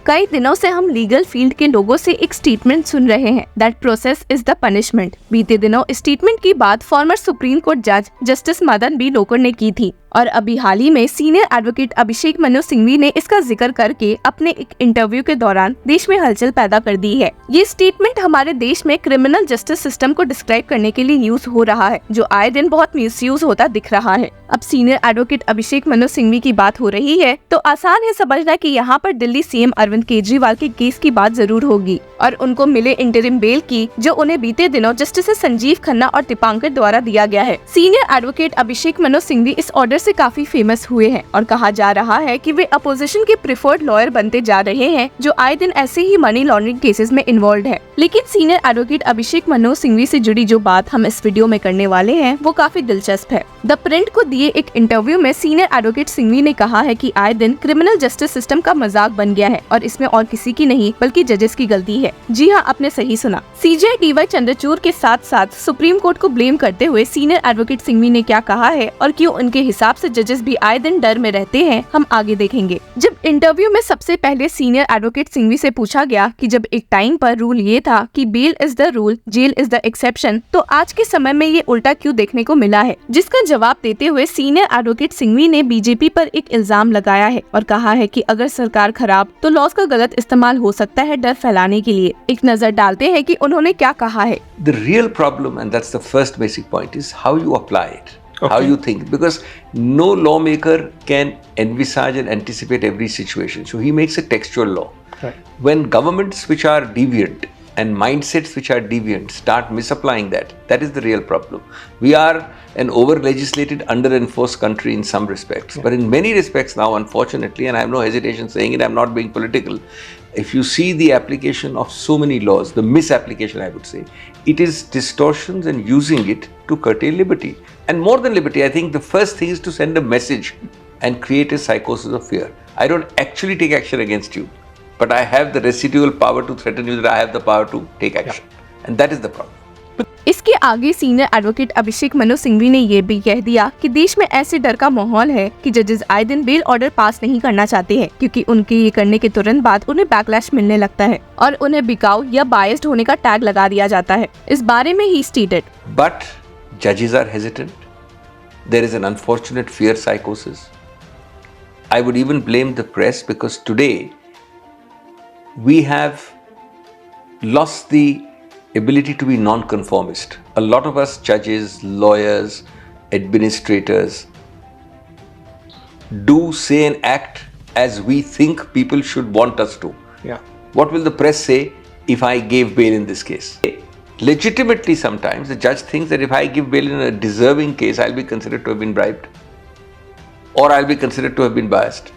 कई दिनों से हम लीगल फील्ड के लोगों से एक स्टेटमेंट सुन रहे हैं that process is the punishment. बीते दिनों इस स्टेटमेंट की बात फॉर्मर सुप्रीम कोर्ट जज जस्टिस मदन बी लोकुर ने की थी और अभी हाल ही में सीनियर एडवोकेट अभिषेक मनु सिंघवी ने इसका जिक्र करके अपने एक इंटरव्यू के दौरान देश में हलचल पैदा कर दी है। ये स्टेटमेंट हमारे देश में क्रिमिनल जस्टिस सिस्टम को डिस्क्राइब करने के लिए यूज हो रहा है, जो आए दिन बहुत मिसयूज होता दिख रहा है। अब सीनियर एडवोकेट अभिषेक मनु सिंघवी की बात हो रही है तो आसान है समझना कि यहाँ पर दिल्ली सीएम अरविंद केजरीवाल के केस की बात जरूर होगी और उनको मिले इंटरिम बेल की, जो उन्हें बीते दिनों जस्टिस संजीव खन्ना और दीपांकर द्वारा दिया गया है। सीनियर एडवोकेट अभिषेक मनु सिंघवी इस ऑर्डर से काफी फेमस हुए हैं और कहा जा रहा है कि वे अपोजिशन के प्रिफर्ड लॉयर बनते जा रहे हैं, जो आए दिन ऐसे ही मनी लॉन्ड्रिंग केसेस में इन्वॉल्व है। लेकिन सीनियर एडवोकेट अभिषेक मनु सिंघवी से जुड़ी जो बात हम इस वीडियो में करने वाले हैं वो काफी दिलचस्प है। द प्रिंट को दिए एक इंटरव्यू में सीनियर एडवोकेट सिंघवी ने कहा है कि आए दिन क्रिमिनल जस्टिस सिस्टम का मजाक बन गया है और इसमें और किसी की नहीं बल्कि जजेस की गलती है। जी हाँ, आपने सही सुना। सीजे डीवाई चंद्रचूड़ के साथ साथ सुप्रीम कोर्ट को ब्लेम करते हुए सीनियर एडवोकेट सिंघवी ने क्या कहा है और क्यों उनके हिसाब से जजेस भी आए दिन डर में रहते हैं, हम आगे देखेंगे। जब इंटरव्यू में सबसे पहले सीनियर एडवोकेट सिंघवी से पूछा गया कि जब एक टाइम पर रूल ये था कि bail is the rule, jail is the exception, तो आज के समय में ये उल्टा क्यों देखने को मिला है, जिसका जवाब देते हुए सीनियर एडवोकेट सिंघवी ने बीजेपी पर एक इल्जाम लगाया है और कहा है कि अगर सरकार खराब तो लॉज का गलत इस्तेमाल हो सकता है डर फैलाने के लिए। एक नजर डालते हैं कि उन्होंने क्या कहा है। The real problem, and that's the first basic point, is how you apply it. Okay. How you think, because no lawmaker can envisage and anticipate every situation. So he makes a textual law. Right. When governments which are deviant and mindsets which are deviant start misapplying that is the real problem. We are an over-legislated, under-enforced country in some respects. Yeah. But in many respects now, unfortunately, and I have no hesitation saying it, I'm not being political, if you see the application of so many laws, the misapplication I would say, it is distortions and using it to curtail liberty. And more than liberty, I think the first thing is to send a message and create a psychosis of fear. I don't actually take action against you, but I have the residual power to threaten you that I have the power to take action. Yeah. And that is the problem. इसके आगे senior advocate Abhishek Manu Singhvi ने ये भी कह दिया कि देश में ऐसे डर का माहौल है कि जजेस आए दिन बेल ऑर्डर पास नहीं करना चाहते हैं, क्योंकि उनके ये करने के तुरंत बाद उन्हें बैकलैश मिलने लगता है और उन्हें बिकाऊ या बायस्ड होने का टैग लगा दिया जाता है। इस बारे में ही स्टेटेड, बट जजेस are hesitant, there is an unfortunate fear साइकोसिस। I would even blame the press because today we have lost the ability to be non-conformist. A lot of us judges, lawyers, administrators do say and act as we think people should want us to. Yeah. What will the press say if I gave bail in this case? Legitimately sometimes the judge thinks that if I give bail in a deserving case, I'll be considered to have been bribed or I'll be considered to have been biased.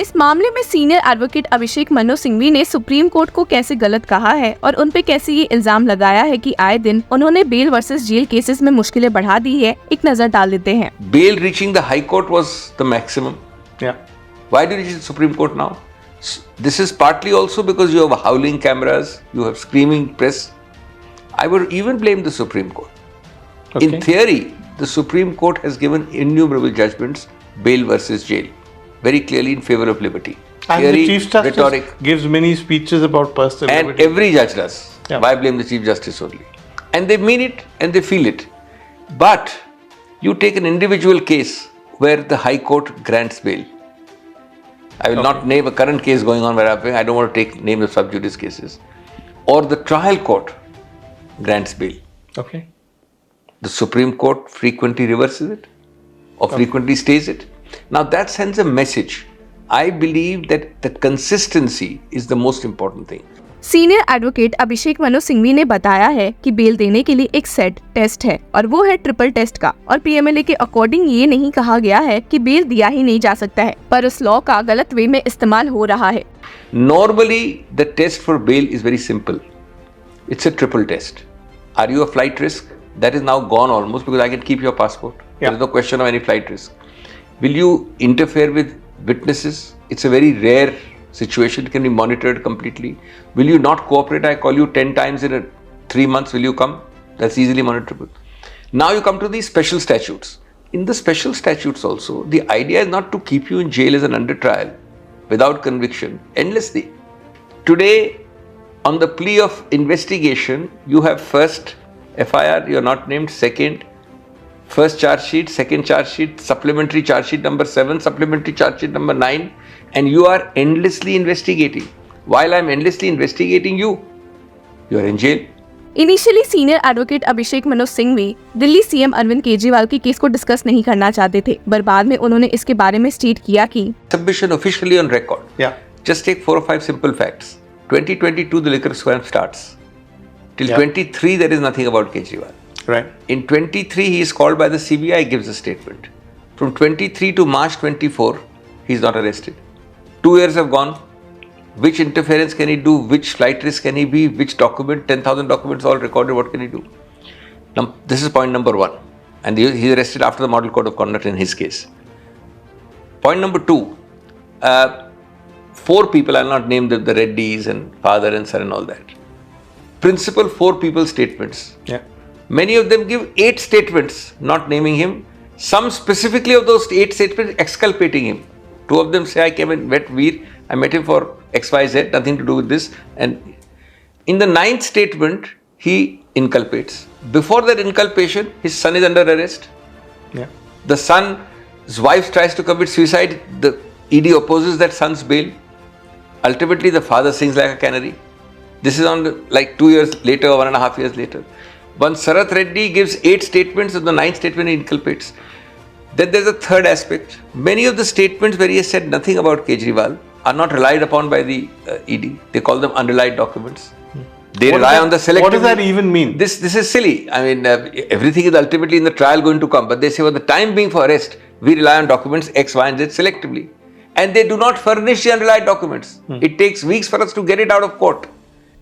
इस मामले में senior advocate Abhishek Manu Singhvi ने supreme court को कैसे गलत कहा है और उन पे कैसे ये इल्जाम लगाया है कि आए दिन उन्होंने बेल वर्सेस जेल केसेस में मुश्किलें बढ़ा दी है, एक नजर डाल देते हैं। Bail reaching the High Court was the maximum. Yeah. Why did it reach the Supreme Court now? This is partly also because you have howling cameras, you have screaming press. I would even blame the Supreme Court. Okay. In theory, the Supreme Court has given innumerable judgments, bail versus jail, very clearly in favor of liberty. And Theory, the Chief Justice rhetoric, gives many speeches about personal and liberty. every judge does. Yeah. Why blame the Chief Justice only? And they mean it and they feel it. But you take an individual case where the High Court grants bail. I will not name a current case going on where I don't want to name the sub judice cases. Or the trial court grants bail. Okay. The Supreme Court frequently reverses it or frequently stays it. Now that sends a message. I believe that the consistency is the most important thing. Senior advocate Abhishek Manu Singhvi ने बताया है कि bell देने के लिए एक set test है और वो है ट्रिपल टेस्ट का, और पीएमएलए के अकॉर्डिंग ये नहीं कहा गया है कि बेल दिया ही नहीं जा सकता है, पर उस लॉ का गलत वे में इस्तेमाल हो रहा है। Normally the test for bail is very simple. It's a triple test. Are you a flight risk? That is now gone almost because I can keep your passport. Yeah. There is no question of any flight risk. Will you interfere with witnesses? It's a very rare situation. It can be monitored completely. Will you not cooperate? I call you 10 times in 3 months. Will you come? That's easily monitorable. Now you come to these special statutes. In the special statutes also, the idea is not to keep you in jail as an under trial without conviction endlessly. Today, on the plea of investigation, you have first FIR, you're not named, second, first charge sheet, second charge sheet, supplementary charge sheet number 7, supplementary charge sheet number 9, and you are endlessly investigating. While I'm endlessly investigating you, you're in jail. Initially senior advocate Abhishek Manu Singhvi Delhi CM Arvind Kejriwal के case को discuss नहीं करना चाहते थे, पर बाद में उन्होंने इसके बारे में स्टेट किया कि Submission officially on record. Yeah. Just take 4 or 5 simple facts. 2022, the liquor scam starts. Till Yeah. 23, there is nothing about Kejriwal. Right. In 23, he is called by the CBI, gives a statement. From 23 to March 24, he is not arrested. 2 years have gone. Which interference can he do? Which flight risk can he be? Which document? 10,000 documents all recorded. What can he do? Now, this is point number 1. And he is arrested after the model code of conduct in his case. Point number 2. 4 people, I'll not name the Reddys and father and son and all that. Principal 4 people statements. Yeah. Many of them give 8 statements, not naming him. Some specifically of those 8 statements exculpating him. 2 of them say, I came and met Veer, I met him for XYZ, nothing to do with this. And in the 9th statement, he inculpates. Before that inculpation, his son is under arrest. Yeah. The son's wife tries to commit suicide. The ED opposes that son's bail. Ultimately, the father sings like a canary. This is on like 2 years later or 1.5 years later. Once Sarath Reddy gives 8 statements, and the 9th statement he inculpates. Then there's a third aspect. Many of the statements where he has said nothing about Kejriwal are not relied upon by the ED. They call them unrelied documents. They rely on the selective. What does that even mean? This is silly. I mean, everything is ultimately in the trial going to come. But they say, for the time being for arrest, we rely on documents X, Y, and Z selectively. And they do not furnish the unrelied documents. It takes weeks for us to get it out of court.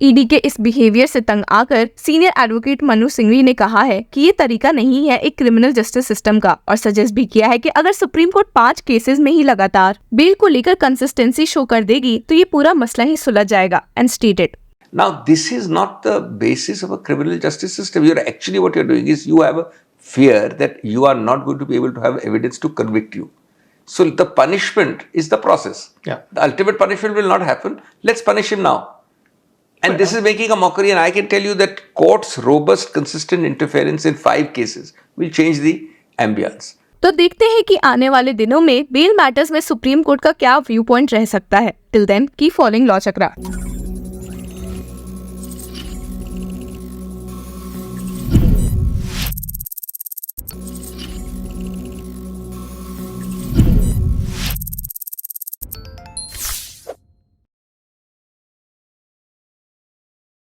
ED के इस behaviour से तंग आकर senior advocate Manu Singhvi ने कहा है कि ये तरीका नहीं है एक क्रिमिनल जस्टिस सिस्टम का, और सजेस्ट भी किया है कि अगर सुप्रीम कोर्ट 5 केसेस में ही लगातार बेल को लेकर कंसिस्टेंसी शो कर देगी तो ये पूरा मसला ही सुलझ जाएगा. And stated, Now, this is not the basis of a criminal justice system. What you're doing is you have a fear that you are not going to be able to have evidence to convict you. So the punishment is the process. Yeah. The ultimate punishment will not happen. Let's punish him now. And this is making a mockery, and I can tell you that court's robust, consistent interference in 5 cases will change the ambience. तो देखते हैं कि आने वाले दिनों में bail matters में supreme court का क्या व्यू पॉइंट रह सकता है. Till then keep following law चक्रा.